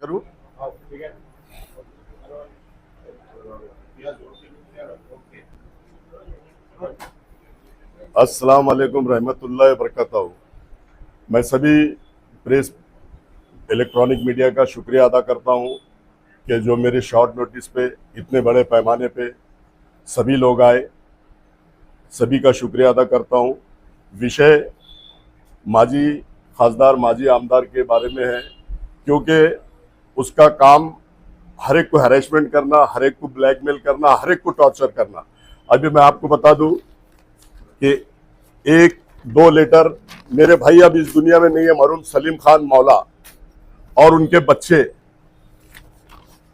करूं? अस्सलाम वालेकुम रहमतुल्लाहि व बरकातहू। मैं सभी प्रेस इलेक्ट्रॉनिक मीडिया का शुक्रिया अदा करता हूं कि जो मेरे शॉर्ट नोटिस पे इतने बड़े पैमाने पे सभी लोग आए, सभी का शुक्रिया अदा करता हूं। विषय माजी खासदार माजी आमदार के बारे में है, क्योंकि उसका काम हर एक को हैरेसमेंट करना, हर एक को ब्लैकमेल करना, हर एक को टॉर्चर करना। अभी मैं आपको बता दूं कि 1-2 लेटर मेरे भाई अब इस दुनिया में नहीं है, मरून सलीम खान मौला और उनके बच्चे,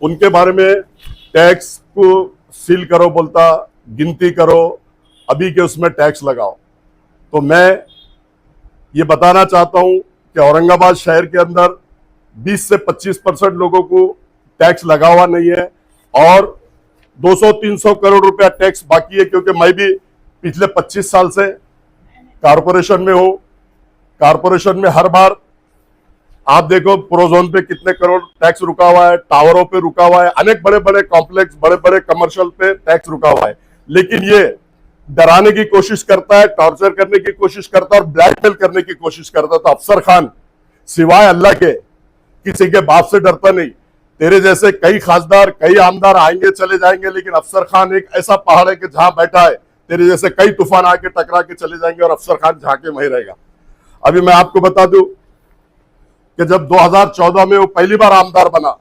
उनके बारे में टैक्स को सील करो बोलता, गिनती करो, अभी के उसमें टैक्स लगाओ। तो मैं ये बताना चाहता हूं कि औरंगाबाद शहर के अंदर 20 से 25% लोगों को टैक्स लगा हुआ नहीं है और 200-300 करोड़ रुपया टैक्स बाकी है, क्योंकि मैं भी पिछले 25 साल से कारपोरेशन में हूं। कारपोरेशन में हर बार आप देखो प्रोजोन पे कितने करोड़ टैक्स रुका हुआ है, टावरों पे रुका हुआ है, अनेक बड़े बड़े कॉम्प्लेक्स, बड़े बड़े कमर्शियल पे टैक्स रुका हुआ है। लेकिन ये डराने की कोशिश करता है, टॉर्चर करने की कोशिश करता है और ब्लैकमेल करने की कोशिश करता है। तो अफसर खान सिवाय अल्लाह के किसी के बाप से डरता नहीं। तेरे जैसे कई खासदार, कई आमदार आएंगे चले जाएंगे, लेकिन अफसर खान एक ऐसा पहाड़ है कि जहां बैठा है तेरे जैसे कई तूफान आके टकरा के चले जाएंगे और अफसर खान झाके वहीं रहेगा। अभी मैं आपको बता दूं कि जब 2014 में वो पहली बार आमदार बना,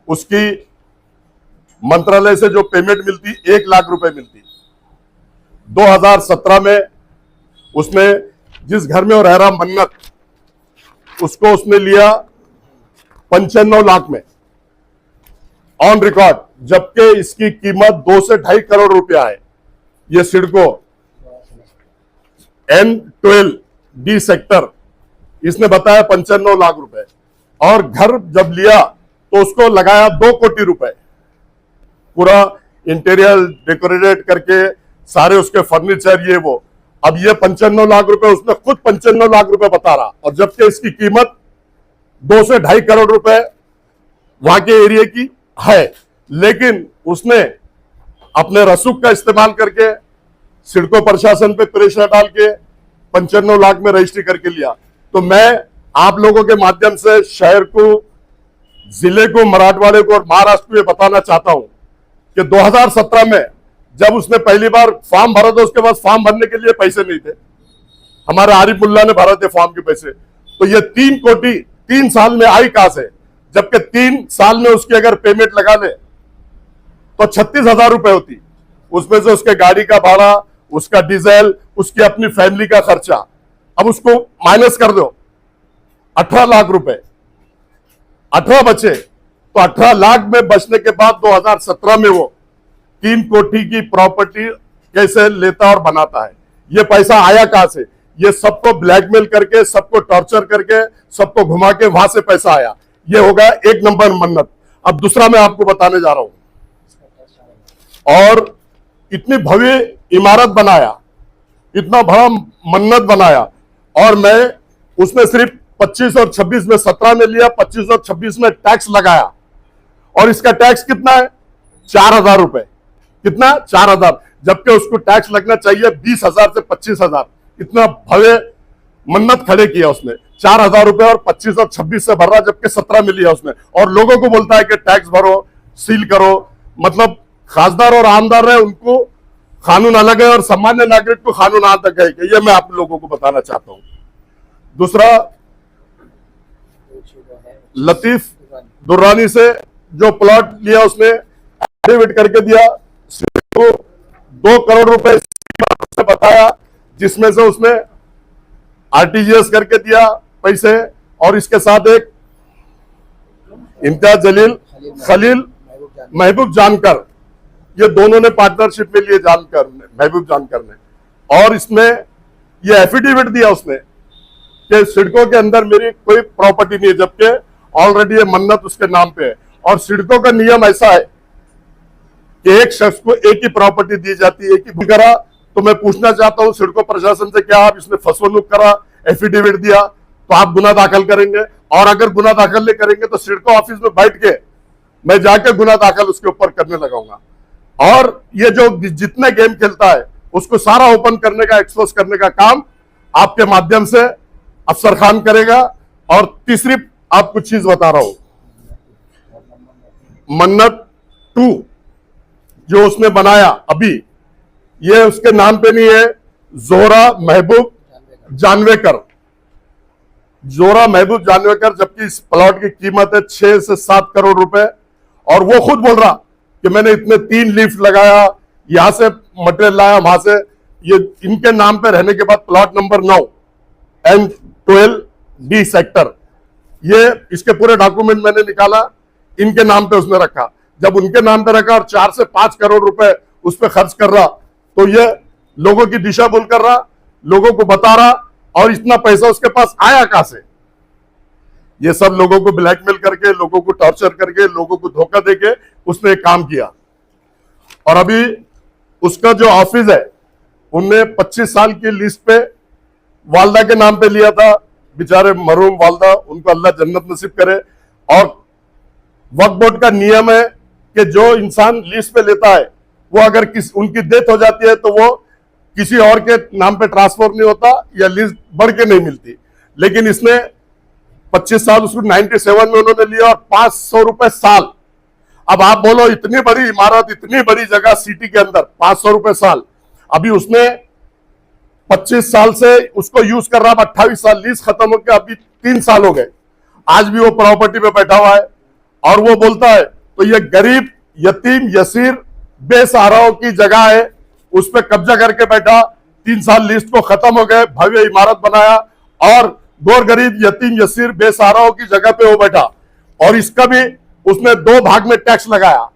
उसकी मंत्रालय से जो पेमेंट मिलती 1 लाख रुपए मिलती। 2017 में उसने जिस घर में वो रह रहा मन्नत, उसको उसने लिया 95 लाख में ऑन रिकॉर्ड, जबकि इसकी कीमत 2 से 2.5 करोड़ रुपया है। ये सिडको N12D सेक्टर, इसने बताया 95 लाख रुपए, और घर जब लिया तो उसको लगाया 2 कोटी रुपए, पूरा इंटीरियर डेकोरेटेड करके, सारे उसके फर्नीचर ये वो। अब ये 95 लाख रुपए उसने खुद 95 लाख रुपए बता रहा, और जबकि इसकी कीमत 2 से 2.5 करोड़ रुपए वहां के एरिया की है। लेकिन उसने अपने रसूख का इस्तेमाल करके सिडको प्रशासन पे प्रेशर डाल के 95 लाख में रजिस्ट्री करके लिया। तो मैं आप लोगों के माध्यम से शहर को, जिले को, मराठवाड़े को और महाराष्ट्र को ये बताना चाहता हूं कि 2017 में जब उसने पहली बार फॉर्म भरा था, उसके बाद फॉर्म भरने के लिए पैसे नहीं थे, हमारे आरिफ मुल्ला ने भरा थे फॉर्म के पैसे। तो ये 3 कोटी 3 साल में आई कहां से, जबकि 3 साल में उसकी अगर पेमेंट लगा ले तो 36,000 रुपए होती। उसमें से उसके गाड़ी का भाड़ा, उसका डीजल, उसकी अपनी फैमिली का खर्चा, अब उसको माइनस कर दो 18 लाख रुपए, 18 बचे तो 18 लाख में बचने के बाद 2017 में वो 3 कोटी की प्रॉपर्टी कैसे लेता और बनाता है। ये पैसा आया कहां से? ये सबको ब्लैकमेल करके, सबको टॉर्चर करके, सबको घुमा के वहां से पैसा आया। ये होगा 1 नंबर मन्नत। अब दूसरा मैं आपको बताने जा रहा हूं, और इतनी भव्य इमारत बनाया, इतना बड़ा मन्नत बनाया, और मैं उसमें सिर्फ 25 और 26 में, 17 में लिया, 25 और 26 में टैक्स लगाया, और इसका टैक्स कितना है? 4,000 रुपए। कितना? 4,000, जबकि उसको टैक्स लगना चाहिए 20,000 से 25,000। इतना भव्य मन्नत खड़े किया उसने, 4,000 रुपए और 25 और 26 से भर रहा, जबकि 17 में लिया उसने, और लोगों को बोलता है कि टैक्स भरो, सील करो। मतलब खासदार और आमदार है, उनको कानून अलग है और सामान्य नागरिक को कानून आज तक है। ये मैं आप लोगों को बताना चाहता हूं। दूसरा, लतीफ दुर्रानी से जो प्लॉट लिया उसने एफिडेविट करके दिया, तो 2 करोड़ रुपए उसने बताया, जिसमें से उसने आरटीजीएस करके दिया पैसे, और इसके साथ एक इम्तियाज जलील, खलील, महबूब जानकर, ये दोनों ने पार्टनरशिप में लिए, जानकर ने, महबूब जानकर ने। और इसमें ये एफिडेविट दिया उसने कि सिडको के अंदर मेरी कोई प्रॉपर्टी नहीं है, जबकि ऑलरेडी ये मन्नत उसके नाम पे है। और सिडको का नियम ऐसा है कि एक शख्स को एक ही प्रॉपर्टी दी जाती है, एक ही करा। तो मैं पूछना चाहता हूं सिडको प्रशासन से, क्या आप इसने फसवनुक करा, एफिडेविट दिया, तो आप गुना दाखिल करेंगे? और अगर गुना दाखिल नहीं करेंगे तो सिडको ऑफिस में बैठ के मैं जाके गुना दाखिल उसके ऊपर करने लगाऊंगा। और ये जो जितने गेम खेलता है उसको सारा ओपन करने का, एक्सपोज करने का काम आपके माध्यम से अफसर खान करेगा। और तीसरी आपको चीज बता रहा हूं, मन्नत 2 जो उसने बनाया अभी, ये उसके नाम पे नहीं है, जोहरा महबूब जानवेकर, जोहरा महबूब जानवेकर, जबकि इस प्लॉट की कीमत है 6 से 7 करोड़ रुपए। और वो खुद बोल रहा कि मैंने इतने 3 लिफ्ट लगाया, यहां से मटेरियल लाया, वहां से, ये इनके नाम पे रहने के बाद प्लॉट नंबर 9 M12D सेक्टर, ये इसके पूरे डॉक्यूमेंट मैंने निकाला, इनके नाम पे उसने रखा। जब उनके नाम पे रखा और 4 से 5 करोड़ रुपए उस पर खर्च कर रहा, तो ये लोगों की दिशा भूल कर रहा, लोगों को बता रहा। और इतना पैसा उसके पास आया कहां से? ये सब लोगों को ब्लैकमेल करके, लोगों को टॉर्चर करके, लोगों को धोखा देके उसने काम किया। और अभी उसका जो ऑफिस है, उनने 25 साल की लिस्ट पे वालदा के नाम पे लिया था, बेचारे मरहूम वालदा, उनको अल्लाह जन्नत नसीब करे। और वक्फ बोर्ड का नियम है कि जो इंसान लिस्ट पे लेता है वो अगर उनकी डेथ हो जाती है तो वो किसी और के नाम पे ट्रांसफर नहीं होता या लिस्ट बढ़ के नहीं मिलती। लेकिन इसने 25 साल, उसको 97 में उन्होंने लिया और 500 रुपए साल। अब आप बोलो, इतनी बड़ी इमारत, इतनी बड़ी जगह सिटी के अंदर 500 रुपए साल। अभी उसने 25 साल से उसको यूज कर रहा, 28 साल लीज खत्म होकर अभी 3 साल हो गए, आज भी वो प्रॉपर्टी पे बैठा हुआ है। और वो बोलता है, तो ये गरीब, यतीम, यसीर, बेसहाराओं की जगह है, उस पर कब्जा करके बैठा। 3 साल लिस्ट को खत्म हो गए, भव्य इमारत बनाया और गोर गरीब, यतीम, यसीर, बेसहाराओं की जगह पे वो बैठा। और इसका भी उसने 2 भाग में टैक्स लगाया,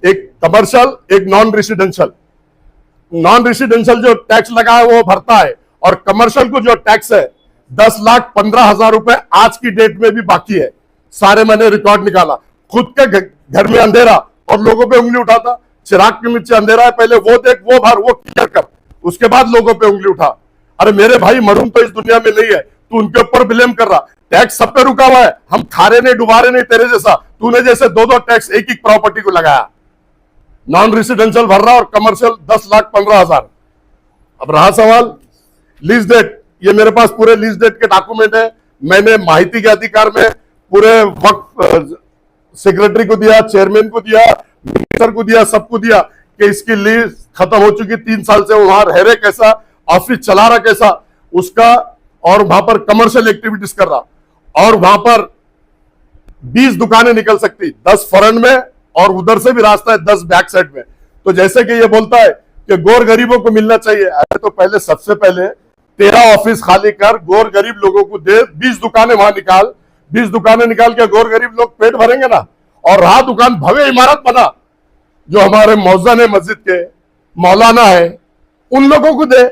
एक कमर्शियल, एक नॉन रेसिडेंशियल। नॉन रेसिडेंशियल जो टैक्स लगा है वो भरता है, और कमर्शियल को जो टैक्स है 10,15,000 रुपए आज की डेट में भी बाकी है। सारे मैंने रिकॉर्ड निकाला। खुद के घर में अंधेरा और लोगों पे उंगली उठाता, चिराग के नीचे अंधेरा है, पहले वो देख, वो भर, वो क्लियर कर, उसके बाद लोगों पे उंगली उठा। अरे मेरे भाई, मरूम तो इस दुनिया में नहीं है, तू उनके ऊपर ब्लेम कर रहा। टैक्स सब पे रुका हुआ है, हम खारे नहीं, डुबारे नहीं तेरे जैसा। तूने जैसे 2-2 टैक्स एक ही प्रॉपर्टी को लगाया। नॉन रेसिडेंशियल भर रहा और कमर्शियल 10,15,000। अब रहा सवाल लीज डेट, ये मेरे पास पूरे लीज डेट के डॉक्यूमेंट है। मैंने माहिती के अधिकार में पूरे वक्त सेक्रेटरी को दिया, चेयरमैन को दिया, मिनिस्टर को दिया, सबको दिया कि इसकी लीज खत्म हो चुकी, 3 साल से वहां रह रहे कैसा, ऑफिस चला रहा कैसा उसका, और वहां पर कमर्शियल एक्टिविटीज कर रहा। और वहां पर 20 दुकानें निकल सकती, 10 फ्रंट में और उधर से भी रास्ता है 10 बैक साइड में। तो जैसे कि ये बोलता है कि गोर गरीबों को मिलना चाहिए, अरे तो पहले, सबसे पहले तेरा ऑफिस खाली कर, गोर गरीब लोगों को दे, 20 दुकानें वहां निकाल, 20 दुकानें निकाल के गोर गरीब लोग पेट भरेंगे ना। और रहा दुकान, भव्य इमारत बना, जो हमारे मौजन है मस्जिद के, मौलाना है, उन लोगों को दे।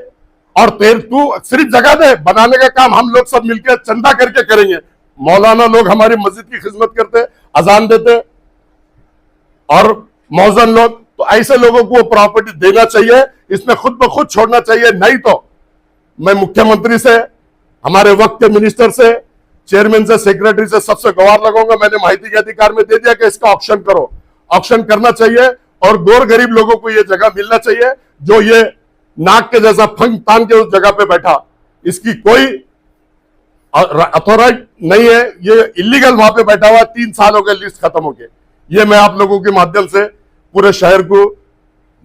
और तू सिर्फ जगह दे, बनाने का काम हम लोग सब मिलकर चंदा करके करेंगे। मौलाना लोग हमारी मस्जिद की खिदमत करते, अजान देते, और मौजन लोग, तो ऐसे लोगों को वो प्रॉपर्टी देना चाहिए। इसमें खुद ब खुद छोड़ना चाहिए। नहीं तो मैं मुख्यमंत्री से, हमारे वक्त के मिनिस्टर से, चेयरमैन से, सेक्रेटरी से, सबसे गुहार लगाऊंगा। मैंने माहिती के अधिकार में दे दिया कि इसका ऑक्शन करो, ऑक्शन करना चाहिए और गोर गरीब लोगों को ये जगह मिलना चाहिए। जो ये नाक के जैसा फंग तान के उस जगह पे बैठा, इसकी कोई अथॉरिटी नहीं है, ये इलीगल वहां पे बैठा हुआ, 3 साल हो गए लिस्ट खत्म हो गए। ये मैं आप लोगों के माध्यम से पूरे शहर को,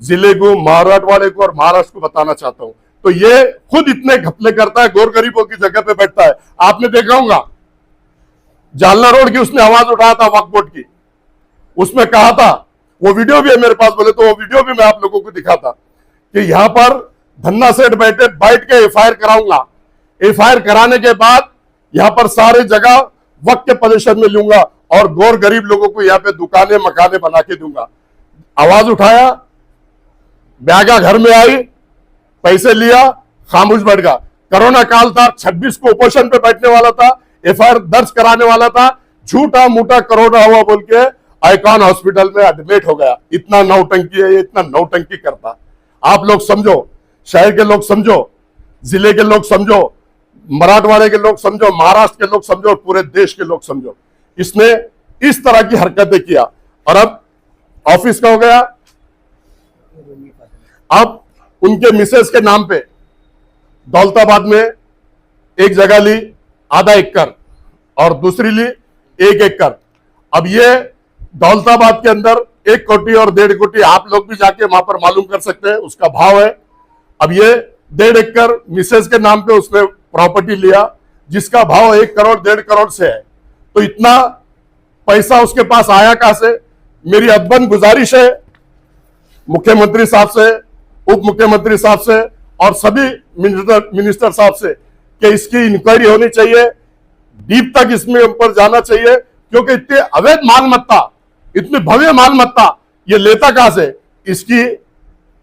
जिले को, मराठवाड़े को और महाराष्ट्र को बताना चाहता हूं। तो ये खुद इतने घपले करता है, गोर गरीबों की जगह पे बैठता है। आपने देखा होगा जालना रोड की उसने आवाज उठाया था वक्फ बोर्ड की, उसमें कहा था, वो वीडियो भी है मेरे पास, बोले तो वो वीडियो भी मैं आप लोगों को दिखाता कि यहां पर धन्ना सेठ बैठ के एफआईआर कराऊंगा, एफआईआर कराने के बाद यहां पर सारे जगह वक्त के पोजीशन में लूंगा और गोर गरीब लोगों को यहां पे दुकानें, मकाने बना के दूंगा। आवाज उठाया, ब्यागा घर में आई, पैसे लिया, खामोश बैठ गया। कोरोना काल था, 26 को उपोषण पे बैठने वाला था, एफआईआर दर्ज कराने वाला था, झूठा मूठा कोरोना हुआ बोल के आइकॉन हॉस्पिटल में एडमिट हो गया। इतना नौटंकी है ये, इतना नौटंकी करता। आप लोग समझो, शहर के लोग समझो, जिले के लोग समझो, मराठवाड़े के लोग समझो, महाराष्ट्र के लोग समझो, और पूरे देश के लोग समझो, इसने इस तरह की हरकतें किया। और अब ऑफिस का हो गया, अब उनके मिसेस के नाम पे दौलताबाद में एक जगह ली आधा एकड़ और दूसरी ली 1 एकड़। अब ये दौलताबाद के अंदर 1 कोटी और 1.5 कोटी, आप लोग भी जाके वहां पर मालूम कर सकते हैं उसका भाव है। अब ये 1.5 एकड़ मिसेस के नाम पे उसने प्रॉपर्टी लिया जिसका भाव 1 करोड़ 1.5 करोड़ से है। तो इतना पैसा उसके पास आया कहां से? मेरी अदबन गुजारिश है मुख्यमंत्री साहब से, उप मुख्यमंत्री साहब से और सभी मिनिस्टर साहब से कि इसकी इंक्वायरी होनी चाहिए, डीप तक इसमें ऊपर जाना चाहिए, क्योंकि इतने अवैध मालमत्ता, इतनी भव्य मालमत्ता ये लेता कहां से? इसकी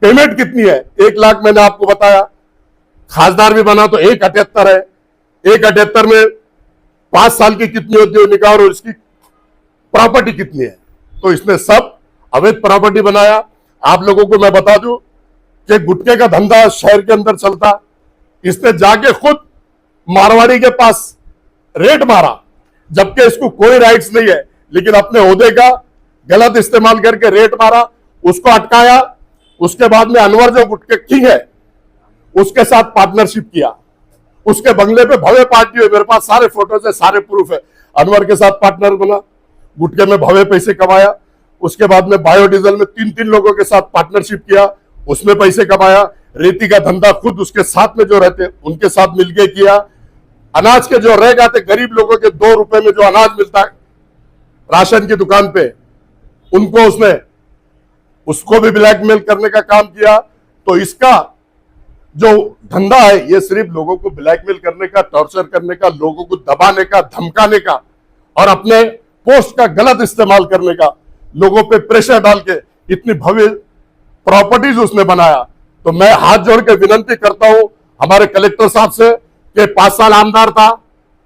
पेमेंट कितनी है? 1 लाख मैंने आपको बताया। खासदार भी बना तो 1.78 है। 1.78 में 5 साल की कितनी होती है निकाह, और इसकी प्रॉपर्टी कितनी है? तो इसने सब अवैध प्रॉपर्टी बनाया। आप लोगों को मैं बता दूं कि गुटखे का धंधा शहर के अंदर चलता, इसने जाके खुद मारवाड़ी के पास रेट मारा, जबकि इसको कोई राइट्स नहीं है, लेकिन अपने ओहदे का गलत इस्तेमाल करके रेट मारा, उसको अटकाया। उसके बाद में अनवर जो गुटके किंग है उसके साथ पार्टनरशिप किया, उसके बंगले पे भव्य पार्टी है, मेरे पास सारे फोटोज है, सारे प्रूफ है। अनवर के साथ पार्टनर बना, गुटके में भव्य पैसे कमाया। उसके बाद में बायोडीजल में 3-3 लोगों के साथ पार्टनरशिप किया, उसमें पैसे कमाया। रेती का धंधा खुद उसके साथ में जो रहते उनके साथ मिलकर किया। अनाज के जो रह जाते गरीब लोगों के 2 रुपए में जो अनाज मिलता है राशन की दुकान पे, उनको उसको भी ब्लैकमेल करने का काम किया। तो इसका जो धंधा है ये सिर्फ लोगों को ब्लैकमेल करने का, टॉर्चर करने का, लोगों को दबाने का, धमकाने का और अपने पोस्ट का गलत इस्तेमाल करने का, लोगों पे प्रेशर डाल के इतनी भव्य प्रॉपर्टीज उसने बनाया। तो मैं हाथ जोड़ के विनती करता हूं हमारे कलेक्टर साहब से कि 5 साल आमदार था,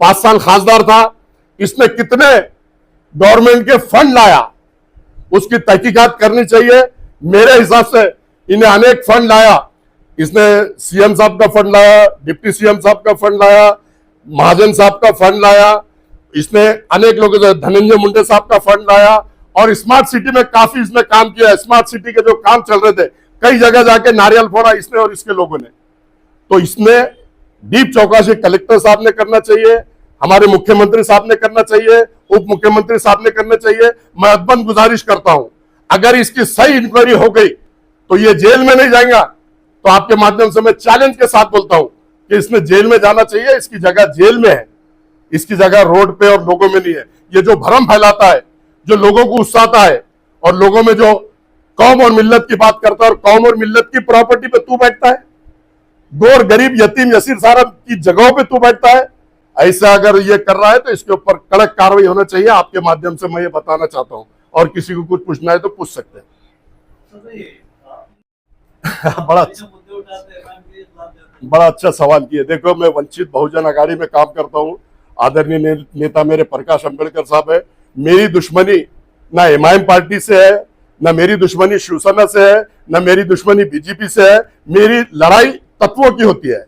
5 साल खासदार था, इसने कितने गवर्नमेंट के फंड लाया उसकी तहकीकात करनी चाहिए। मेरे हिसाब से इन्हें अनेक फंड लाया, इसने सीएम साहब का फंड लाया, डिप्टी सीएम साहब का फंड लाया, महाजन साहब का फंड लाया, इसने अनेक लोगों से धनंजय मुंडे साहब का फंड लाया और स्मार्ट सिटी में काफी इसने काम किया। स्मार्ट सिटी के जो काम चल रहे थे कई जगह जाके नारियल फोड़ा इसने और इसके लोगों ने। तो इसने डीप चौकसी कलेक्टर साहब ने करना चाहिए, हमारे मुख्यमंत्री साहब ने करना चाहिए, उप मुख्यमंत्री साहब ने करना चाहिए। मैं अदबन गुजारिश करता हूं अगर इसकी सही इंक्वायरी हो गई तो ये जेल में नहीं जाएगा। तो आपके माध्यम से मैं चैलेंज के साथ बोलता हूं कि इसने जेल में जाना चाहिए, इसकी जगह जेल में है, इसकी जगह रोड पे और लोगों में नहीं है। ये जो भ्रम फैलाता है, जो लोगों को उकसाता है और लोगों में जो कौम और मिल्लत की बात करता है और कौम और मिल्लत की प्रॉपर्टी पे तू बैठता है, गोर गरीब यतीम यसीर सारा की जगहों पे तू बैठता है, ऐसा अगर ये कर रहा है तो इसके ऊपर कड़क कार्रवाई होना चाहिए। आपके माध्यम से मैं ये बताना चाहता हूं और किसी को कुछ पूछना है तो पूछ सकते हैं। बड़ा अच्छा सवाल किया। देखो मैं वंचित बहुजन अघाड़ी में काम करता हूं, आदरणीय नेता मेरे प्रकाश अंबेडकर साहब है। मेरी दुश्मनी ना एमआईएम पार्टी से है, ना मेरी दुश्मनी शिवसेना से है, ना मेरी दुश्मनी बीजेपी से है। मेरी लड़ाई तत्वों की होती है,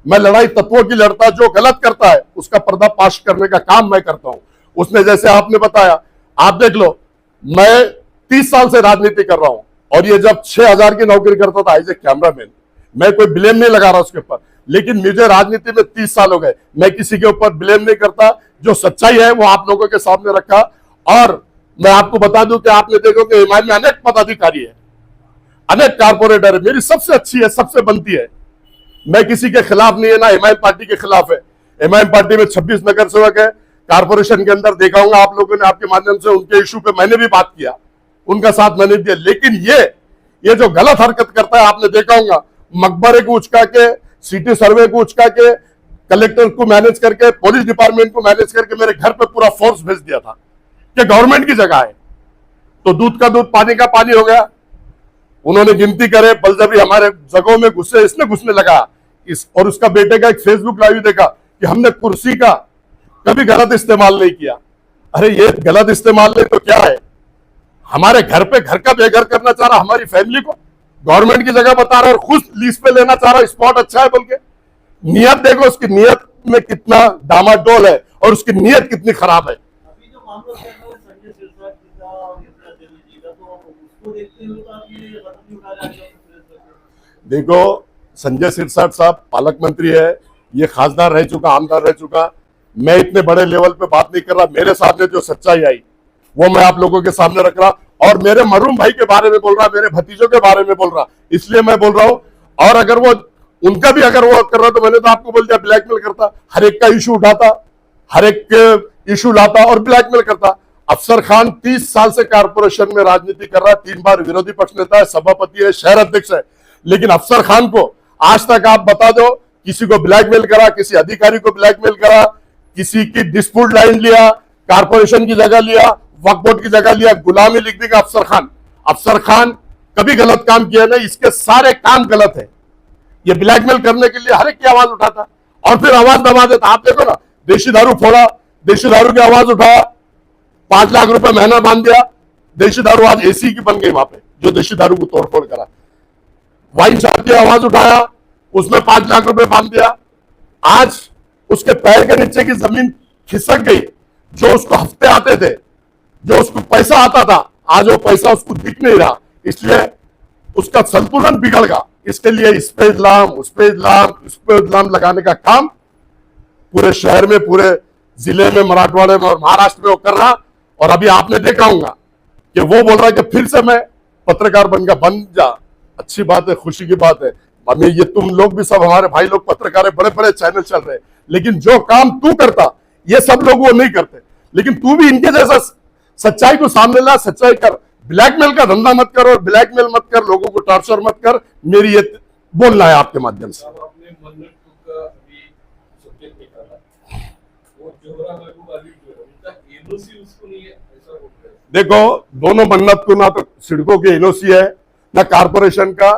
मैं लड़ाई तत्वों की लड़ता, जो गलत करता है उसका पर्दाफाश करने का काम मैं करता हूं। उसने जैसे आपने बताया, आप देख लो मैं 30 साल से राजनीति कर रहा हूं और ये जब 6000 की नौकरी करता था एज ए कैमरामैन, मैं कोई ब्लेम नहीं लगा रहा उसके ऊपर, लेकिन मुझे राजनीति में 30 साल हो गए, मैं किसी के ऊपर ब्लेम नहीं करता। जो सच्चाई है वो आप लोगों के सामने रखा। और मैं आपको बता दूं कि आपने देखो कि हिमाचल में अनेक पदाधिकारी है, अनेक कारपोरेटर है, मेरी सबसे अच्छी है, सबसे बनती है, मैं किसी के खिलाफ नहीं है, ना एमआईएम पार्टी के खिलाफ है। एमआईएम पार्टी में 26 नगर सेवक है, कारपोरेशन के अंदर देखा होगा आप लोगों ने, आपके माध्यम से उनके इशू पे मैंने भी बात किया, उनका साथ मैंने दिया। लेकिन ये जो गलत हरकत करता है आपने देखा होगा, मकबरे को उचका के, सिटी सर्वे को उचका के, कलेक्टर को मैनेज करके, पुलिस डिपार्टमेंट को मैनेज करके मेरे घर पे पूरा फोर्स भेज दिया था कि गवर्नमेंट की जगह है। तो दूध का दूध पानी का पानी हो गया। उन्होंने गिनती करे, बलजबरी हमारे जगहों में घुसे, इसने घुसने लगा। और उसका बेटे का एक फेसबुक लाइव देखा कि हमने कुर्सी का कभी गलत इस्तेमाल नहीं किया। अरे ये गलत इस्तेमाल नहीं तो क्या है? हमारे घर पे घर का बेघर करना चाह रहा, हमारी फैमिली को गवर्नमेंट की जगह बता रहा और खुद लीज पे लेना चाह रहा, स्पॉट अच्छा है बोल के। नियत देखो उसकी, नियत में कितना डामाडोल है और उसकी नीयत कितनी खराब है। अभी जो मामला चल रहा है संजय सिरसाट जी का और इंदिरा देवी जी का, तो उसको देखते हुए तो आप ये कदम नहीं उठा रहे हैं? देखो, संजय सिरसाट साहब पालक मंत्री है, ये खासदार रह चुका, आमदार रह चुका। मैं इतने बड़े लेवल पे बात नहीं कर रहा। मेरे सामने जो सच्चाई आई वो मैं आप लोगों के सामने रख रहा, और मेरे मरूम भाई के बारे में बोल रहा, मेरे भतीजों के बारे में बोल रहा, इसलिए मैं बोल रहा हूं। और अगर वो उनका भी अगर वो कर रहा तो मैंने तो आपको बोल दिया ब्लैकमेल करता, हर एक का इशू उठाता, हर एक इशू लाता और ब्लैकमेल करता। अफसर खान 30 साल से कारपोरेशन में राजनीति कर रहा है, 3 बार विरोधी पक्ष नेता है, सभापति है, शहर अध्यक्ष है, लेकिन अफसर खान को आज तक आप बता दो किसी को ब्लैकमेल करा, किसी अधिकारी को ब्लैकमेल करा, किसी की डिस्प्यूट लाइन लिया, कारपोरेशन की जगह लिया, वक्फ बोर्ड की जगह लिया, गुलामी लिख देगा अफसर खान। अफसर खान कभी गलत काम किया नहीं, इसके सारे काम गलत है। ये ब्लैकमेल करने के लिए हर एक की आवाज उठाता और फिर आवाज दबा देता। आप देखो ना, देशी दारू फोड़ा, देशी दारू की आवाज उठाया, 5 लाख रुपए महीना बांध दिया, देशी दारू आज एसी की बन गई वहां पे, जो देशी दारू को तोड़फोड़ करा। वाइन शॉप की आवाज उठाया, उसमें 5 लाख रुपए बांध दिया। आज उसके पैर के नीचे की जमीन खिसक गई। जो उसको हफ्ते आते थे, जो उसको पैसा आता था, आज वो पैसा उसको दिख नहीं रहा, इसलिए उसका संतुलन बिगड़ गया। इसके लिए इस पे इल्जाम, उस पे इल्जाम, उस पे इल्जाम लगाने का काम पूरे शहर में, पूरे जिले में, मराठवाड़े में और महाराष्ट्र में वो कर रहा। और अभी आपने देखा होगा कि वो बोल रहा है कि फिर से मैं पत्रकार बन जा। अच्छी बात है, खुशी की बात है। हमें ये तुम लोग भी सब हमारे भाई लोग पत्रकार है, बड़े बड़े चैनल चल रहे हैं, लेकिन जो काम तू करता ये सब लोग वो नहीं करते। लेकिन तू भी इनके जैसा सच्चाई को सामने ला, सच्चाई कर, ब्लैकमेल का धंधा मत कर, और ब्लैकमेल मत कर, लोगों को टॉर्चर मत कर। मेरी ये बोलना है आपके माध्यम से। आपने मन्नत का अभी सब्जेक्ट निकाला, वो जोहरा महबूब अली जो है, उनका एनओसी उसको नहीं है, ऐसा बोल रहे हैं। देखो, दोनों मन्नत को ना तो सिडको की एनओसी है, ना कारपोरेशन का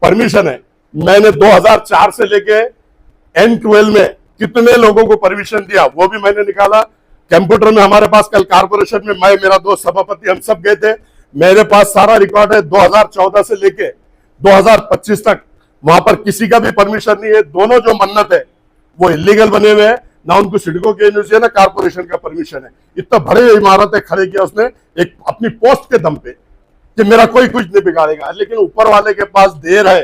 परमिशन है। मैंने 2004 से लेके N12 में कितने लोगों को परमिशन दिया वो भी मैंने निकाला। कंप्यूटर में हमारे पास कल कारपोरेशन में मैं, मेरा दोस्त सभापति, हम सब गए थे। मेरे पास सारा रिकॉर्ड है 2014 से लेके 2025 तक। वहां पर किसी का भी परमिशन नहीं है। दोनों जो मन्नत है वो इलीगल बने हुए हैं, ना उनको सिडको की एनओसी है, ना कारपोरेशन का परमिशन है। इतना बड़े इमारतें खड़े किया उसने एक अपनी पोस्ट के दम पे कि मेरा कोई कुछ नहीं बिगाड़ेगा। लेकिन ऊपर वाले के पास देर है,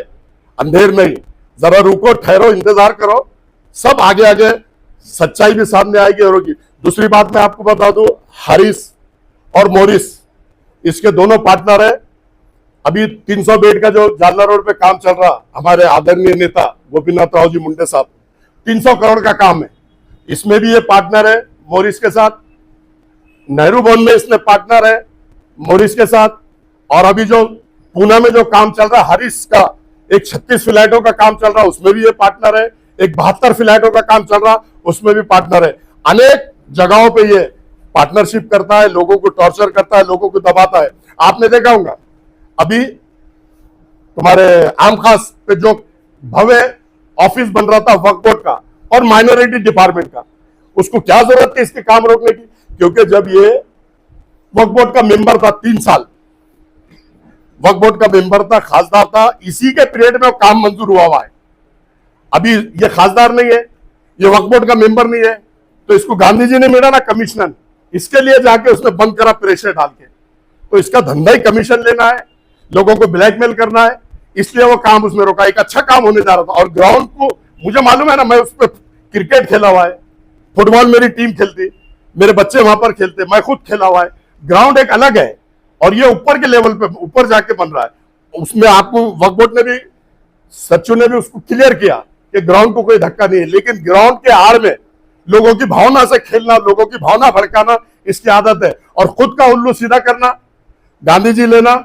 अंधेर नहीं। जरा रुको, ठहरो, इंतजार करो, सब आगे आगे सच्चाई भी सामने आएगी और होगी। दूसरी बात मैं आपको बता दूं, हारिस और मोरिस इसके दोनों पार्टनर है। अभी 300 बेड का जो जालना रोड पे काम चल रहा, हमारे आदरणीय नेता गोपीनाथ राव जी मुंडे साहब, 300 करोड़ का काम है, इसमें भी ये पार्टनर है मोरिस के साथ। नेहरू भवन में इसने पार्टनर है मोरिस के साथ। और अभी जो पूना में जो काम चल रहा है हारिस का, एक 36 फ्लैटों का काम चल रहा, उसमें भी ये पार्टनर है। एक 72 फ्लैटों का काम चल रहा, उसमें भी पार्टनर है। अनेक जगहों पे ये पार्टनरशिप करता है, लोगों को टॉर्चर करता है, लोगों को दबाता है। आपने देखा होगा अभी तुम्हारे आम खास पे जो भव्य ऑफिस बन रहा था वक्फ बोर्ड का और माइनॉरिटी डिपार्टमेंट का, उसको क्या जरूरत थी इसके काम रोकने की? क्योंकि जब ये वक्फ बोर्ड का मेंबर था 3 साल, वक्फ बोर्ड का मेंबर था, खासदार था, इसी के पीरियड में वो काम मंजूर हुआ है। अभी ये खासदार नहीं है, ये वक्फ बोर्ड का मेंबर नहीं है, तो इसको गांधी जी ने मिला ना कमिश्नर, इसके लिए जाके उसने बंद करा प्रेशर डाल के। तो इसका धंधा ही कमीशन लेना है, लोगों को ब्लैकमेल करना है, इसलिए वो काम उसमें रोका। एक अच्छा काम होने जा रहा था। और ग्राउंड को मुझे मालूम है ना, मैं उस पर क्रिकेट खेला हुआ है, फुटबॉल मेरी टीम खेलती, मेरे बच्चे वहां पर खेलते, मैं खुद खेला हुआ है। ग्राउंड एक अलग है और ये ऊपर के लेवल पे ऊपर जाके बन रहा है। उसमें आपको वक्फ बोर्ड ने भी, सचिव ने भी उसको क्लियर किया कि ग्राउंड को कोई धक्का नहीं है, लेकिन ग्राउंड के आड़ में लोगों की भावना से खेलना, लोगों की भावना भड़काना इसकी आदत है। और खुद का उल्लू सीधा करना, गांधी जी लेना,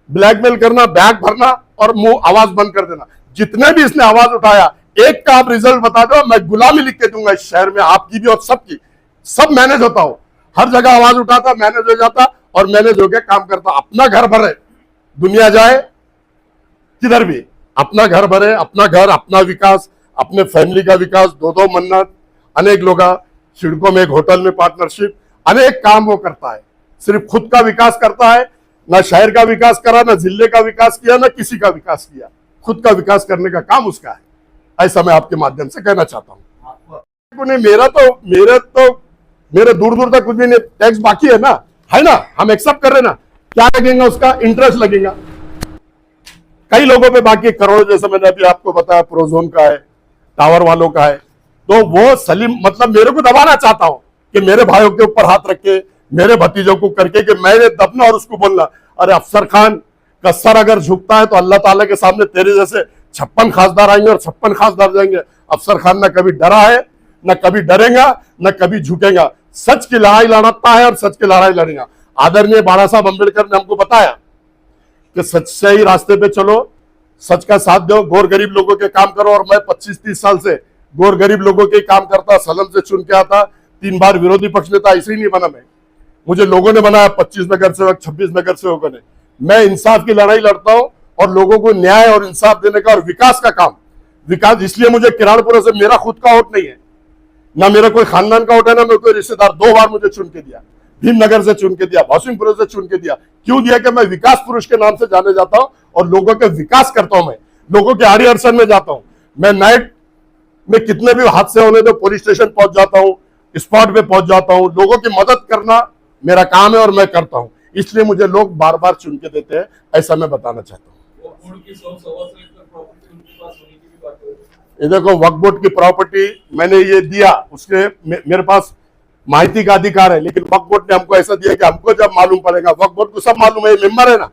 ब्लैकमेल करना, बैग भरना और मुंह आवाज बंद कर देना। जितने भी इसने आवाज उठाया, एक का आप रिजल्ट बता दो, मैं गुलामी लिख के दूंगा इस शहर में, आपकी भी और सबकी। सब मैनेज होता हो, हर जगह आवाज उठाता, मैनेज हो जाता और मैनेज होकर काम करता। अपना घर भरे, दुनिया जाए किधर भी, अपना घर भरे, अपना घर, अपना विकास, अपने फैमिली का विकास। 2-2 मन्नत, अनेक लोग, सिडको में एक होटल में पार्टनरशिप, अनेक काम वो करता है। सिर्फ खुद का विकास करता है, ना शहर का विकास करा, ना जिले का विकास किया, ना किसी का विकास किया। खुद का विकास करने का काम उसका है। ऐसा मैं आपके माध्यम से कहना चाहता हूं। नहीं, मेरे दूर दूर तक कुछ भी नहीं, टैक्स बाकी है ना, हम एक्सेप्ट कर रहे ना, क्या लगेगा उसका इंटरेस्ट लगेगा, कई लोगों पे बाकी करोड़ों, जैसे मैंने अभी आपको बताया प्रोजोन का है, टावर वालों का है। तो वो सलीम मतलब मेरे को दबाना चाहता हूं कि मेरे भाइयों के ऊपर हाथ रख के, मेरे भतीजों को करके कि मैंने दबना और उसको बोलना। अरे अफसर खान का सर अगर झुकता है तो अल्लाह ताला के सामने तेरे जैसे 56 खासदार आएंगे और 56 खासदार जाएंगे। अफसर खान ना कभी डरा है, ना कभी डरेगा, ना कभी झुकेगा। सच की लड़ाई लड़ता है और सच की लड़ाई लड़ेगा। आदरणीय बाबा साहब अम्बेडकर ने हमको बताया कि सच से ही रास्ते पे चलो, सच का साथ दो, गोर गरीब लोगों के काम करो। और मैं 25-30 साल से गोर गरीब लोगों के काम करता, सलम से चुन के आता, 3 बार विरोधी पक्ष नेता, ऐसे ही नहीं बना मैं, मुझे लोगों ने बनाया, 25 नगर सेवक, 26 नगर सेवकों ने। मैं इंसाफ की लड़ाई लड़ता हूं और लोगों को न्याय और इंसाफ देने का और विकास का काम, विकास इसलिए मुझे किराड़पुरा से मेरा खुद का वोट नहीं है, ना मेरा कोई खानदान का वोट है, ना मेरा कोई रिश्तेदार। 2 बार मुझे चुन के दिया, भीमनगर से चुन के दिया, भौसिंगपुर से चुन के दिया। क्यों दिया? कि मैं विकास पुरुष के नाम से जाने जाता हूं और लोगों के विकास करता हूं। मैं लोगों के आड़ी अड़चन में जाता हूं। मैं नाइट में कितने भी हादसे होने तो पुलिस स्टेशन पहुंच जाता हूं, स्पॉट पे पहुंच जाता हूं। लोगों की मदद करना मेरा काम है और मैं करता हूं, इसलिए मुझे लोग बार बार चुन के देते हैं, ऐसा मैं बताना चाहता हूं। ये देखो, वक्फ बोर्ड की प्रॉपर्टी मैंने ये दिया, उसके मेरे पास माहिती का अधिकार है, लेकिन वक्फ बोर्ड ने हमको ऐसा दिया कि हमको जब मालूम पड़ेगा, वक्फ बोर्ड को सब मालूम है, ये मेंबर है ना,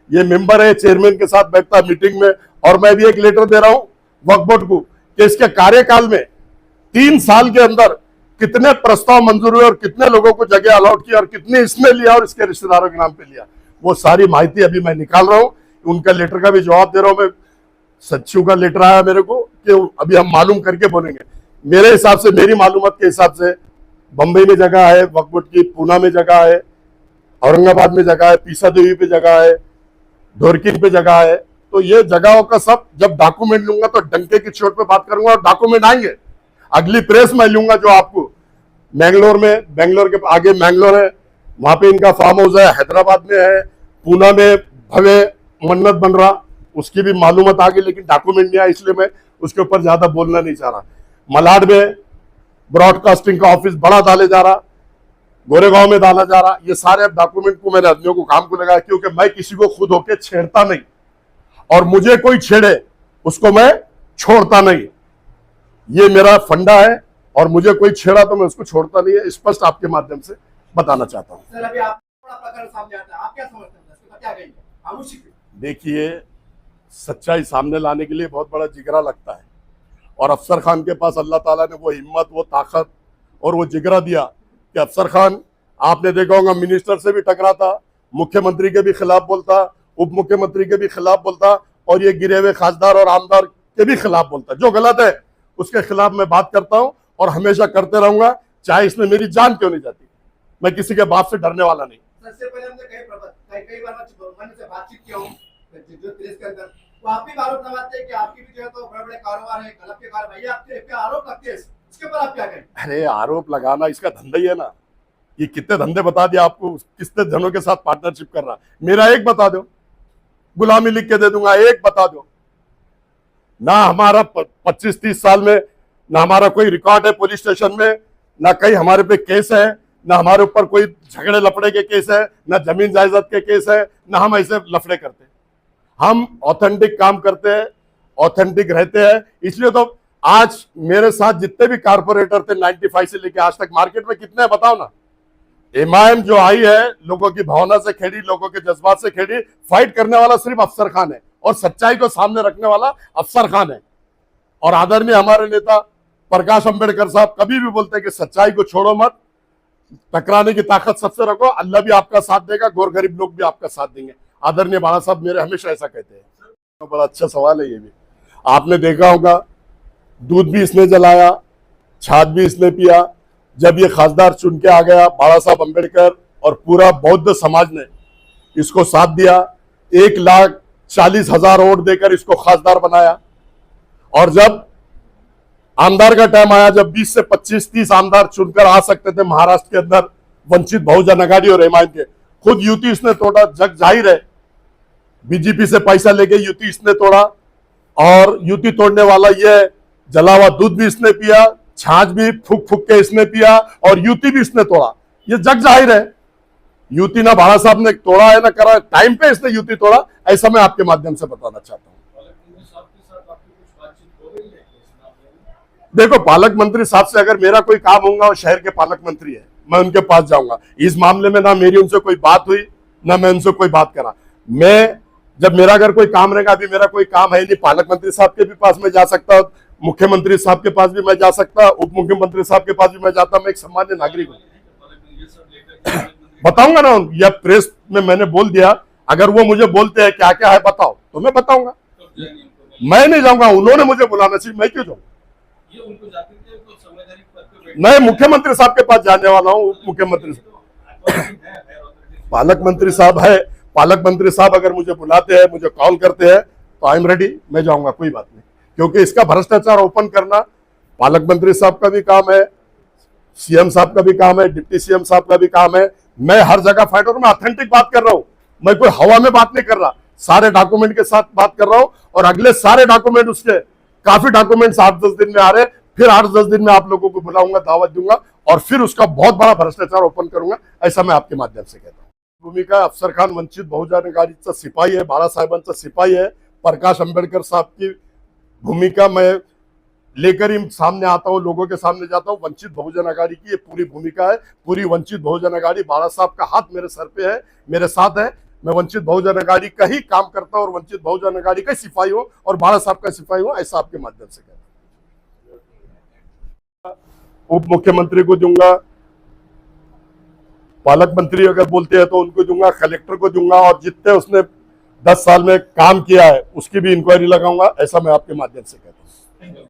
ये मेंबर है, चेयरमैन के साथ बैठता है मीटिंग में। और मैं भी एक लेटर दे रहा हूं वक्फ बोर्ड को कि इसके कार्यकाल में 3 साल के अंदर कितने प्रस्ताव मंजूर हुए और कितने लोगों को जगह अलॉट किया और कितने इसने लिया और इसके रिश्तेदारों के नाम पे लिया, वो सारी माहिती अभी मैं निकाल रहा हूं। उनका लेटर का भी जवाब दे रहा हूं मैं। सचिव का लेटर आया मेरे को कि अभी हम मालूम करके बोलेंगे। मेरे हिसाब से, मेरी मालूमात के हिसाब से, बंबई में जगह है वक्फ बोर्ड की, पूना में जगह है, औरंगाबाद में जगह है, पीसा देवी पे जगह है, ढोरकिन पे जगह है। तो ये जगहों का सब जब डॉक्यूमेंट लूंगा तो डंके की चोट पे बात करूंगा और डॉक्यूमेंट आएंगे। अगली प्रेस में लूंगा जो आपको मैंगलोर में, बेंगलोर के आगे मैंगलोर है, वहां पे इनका फार्म हाउस है, हैदराबाद में है, पूना में भव्य मन्नत बन रहा, उसकी भी मालूमात आ गई, लेकिन डॉक्यूमेंट नहीं आया, इसलिए मैं उसके ऊपर ज्यादा बोलना नहीं चाह रहा। मलाड में ब्रॉडकास्टिंग का ऑफिस बड़ा डाले जा रहा, गोरेगांव में डाला जा रहा। ये सारे डॉक्यूमेंट को मैंने आदमियों को काम को लगाया, क्योंकि मैं किसी को खुद होके छेड़ता नहीं और मुझे कोई छेड़े उसको मैं छोड़ता नहीं। ये मेरा फंडा है और मुझे कोई छेड़ा तो मैं उसको छोड़ता नहीं है। स्पष्ट आपके माध्यम से बताना चाहता हूं। सर, अभी आप बड़ा प्रकरण सामने आता है, आप क्या समझते हैं, इसको क्या कहेंगे? आमुषिक देखिए, सच्चाई सामने लाने के लिए बहुत बड़ा जिगरा लगता है और अफसर खान के पास अल्लाह ताला ने वो हिम्मत, वो ताकत और वो जिगरा दिया कि अफसर खान, आपने देखा होगा, मिनिस्टर से भी टकराता, मुख्यमंत्री के भी खिलाफ बोलता, उप मुख्यमंत्री के भी खिलाफ बोलता और ये गिरे हुए खासदार और आमदार के भी खिलाफ बोलता। जो गलत है उसके खिलाफ मैं बात करता हूं और हमेशा करते रहूंगा, चाहे इसमें मेरी जान क्यों नहीं जाती। मैं किसी के बाप से डरने वाला नहीं। सबसे पहले हमने कई बार मैंने से बातचीत किया हूं जो प्रेस के अंदर, वो आप भी आरोप लगाते हैं कि आपकी भी जो है तो बड़े बड़े कारोबार है, गलत के कारोबार, ये आपके पे आरोप लगते हैं, इसके ऊपर आप क्या कहें? अरे आरोप लगाना इसका धंधा ही है ना। ये कितने धंधे बता दिया आपको, कितने जनों के साथ पार्टनरशिप कर रहा। मेरा एक बता दो, गुलामी लिख के दे दूंगा, एक बता दो ना। हमारा 25-30 साल में ना हमारा कोई रिकॉर्ड है पुलिस स्टेशन में, ना कहीं हमारे पे केस है, ना हमारे ऊपर कोई झगड़े लफड़े के केस है, ना जमीन जायदाद के केस है, ना हम ऐसे लफड़े करते हैं। हम ऑथेंटिक काम करते हैं, ऑथेंटिक रहते हैं। इसलिए तो आज मेरे साथ जितने भी कारपोरेटर थे 95 से लेकर आज तक, मार्केट में कितने बताओ ना। एमआईएम जो आई है, लोगों की भावना से खेड़ी, लोगों के जज्बात से खेड़ी। फाइट करने वाला सिर्फ अफसर खान है और सच्चाई को सामने रखने वाला अफसर खान है। और आदरणीय हमारे नेता प्रकाश अंबेडकर साहब कभी भी बोलते हैं कि सच्चाई को छोड़ो मत, टकराने की ताकत सबसे रखो, अल्लाह भी आपका साथ देगा, गोर गरीब लोग भी आपका साथ देंगे। आदरणीय बाला साहब मेरे हमेशा ऐसा कहते हैं। बड़ा अच्छा सवाल है ये भी। आपने देखा होगा, दूध भी इसने जलाया, छाछ भी इसने पिया। जब ये खासदार चुन के आ गया, बाला साहब अंबेडकर और पूरा बौद्ध समाज ने इसको साथ दिया। 1,40,000 वोट देकर इसको खासदार बनाया। और जब आमदार का टाइम आया, जब 20 से 25-30 आमदार चुनकर आ सकते थे महाराष्ट्र के अंदर, वंचित बहुजन आघाड़ी और एमआईएम के, खुद युति इसने तोड़ा। जग जाहिर है, बीजेपी से पैसा लेके युति इसने तोड़ा और युति तोड़ने वाला ये जला हुआ दूध भी इसने पिया, छाछ भी फूक फूक के इसने पिया और यूती भी इसने तोड़ा। ये जग जाहिर है, यूती ना बाला साहब ने तोड़ा है ना करा, टाइम पे इसने यूती तोड़ा। ऐसा मैं आपके माध्यम से बताना चाहता हूं। देखो, पालक मंत्री साहब से अगर मेरा कोई काम होगा, और शहर के पालक मंत्री है, मैं उनके पास जाऊंगा। इस मामले में ना मेरी उनसे कोई बात हुई, ना मैं उनसे कोई बात करा। मैं जब मेरा अगर कोई काम रहेगा, अभी मेरा कोई काम है नहीं, पालक मंत्री साहब के भी पास में जा सकता, मुख्यमंत्री साहब के पास भी मैं जा सकता, उप मुख्यमंत्री साहब के पास भी मैं जाता। मैं एक सामान्य नागरिक हूं, बताऊंगा ना। या प्रेस में मैंने बोल दिया, अगर वो मुझे बोलते हैं क्या क्या है बताओ, तो मैं बताऊंगा। मैं नहीं जाऊंगा, उन्होंने मुझे बुलाना चाहिए, मैं क्यों जाऊं? मैं मुख्यमंत्री साहब के पास जाने वाला हूं, उप मुख्यमंत्री। पालक मंत्री साहब है, पालक मंत्री साहब अगर मुझे बुलाते हैं, मुझे कॉल करते हैं, तो आई एम रेडी, मैं जाऊंगा, कोई बात नहीं। क्योंकि इसका भ्रष्टाचार ओपन करना पालक मंत्री साहब का भी काम है, सीएम साहब का भी काम है, डिप्टी सीएम साहब का भी काम है। मैं हर जगह फाइट और मैं ऑथेंटिक बात कर रहा हूं, मैं कोई हवा में बात नहीं कर रहा, सारे डॉक्यूमेंट के साथ बात कर रहा हूं। और अगले सारे डॉक्यूमेंट, उसके काफी डॉक्यूमेंट्स 8-10 दिन में आ रहे हैं। फिर 8-10 दिन में आप लोगों को बुलाऊंगा, दावत दूंगा, और फिर उसका बहुत बड़ा भ्रष्टाचार ओपन करूंगा। ऐसा मैं आपके माध्यम से कहता हूं। भूमिका अफसर खान वंचित बहुजन आघाडीचा सिपाही है, बाळासाहेबांचा सिपाही है। प्रकाश आंबेडकर साहब की भूमिका मैं लेकर ही सामने आता हूं, लोगों के सामने जाता हूं। वंचित बहुजन आघाड़ी की ये पूरी भूमिका है। पूरी वंचित बहुजन आघाड़ी, बाला साहब का हाथ मेरे सर पे है, मेरे साथ है। मैं वंचित बहुजन आघाड़ी का ही काम करता हूं और वंचित बहुजन आघाड़ी का सिपाही हूं और बाला साहब का सिपाही हूं। ऐसा आपके माध्यम से कहता हूं। उप मुख्यमंत्री को दूंगा, पालक मंत्री अगर बोलते हैं तो उनको दूंगा, कलेक्टर को दूंगा, और जितने उसने 10 साल में काम किया है उसकी भी इंक्वायरी लगाऊंगा। ऐसा मैं आपके माध्यम से कहता हूं।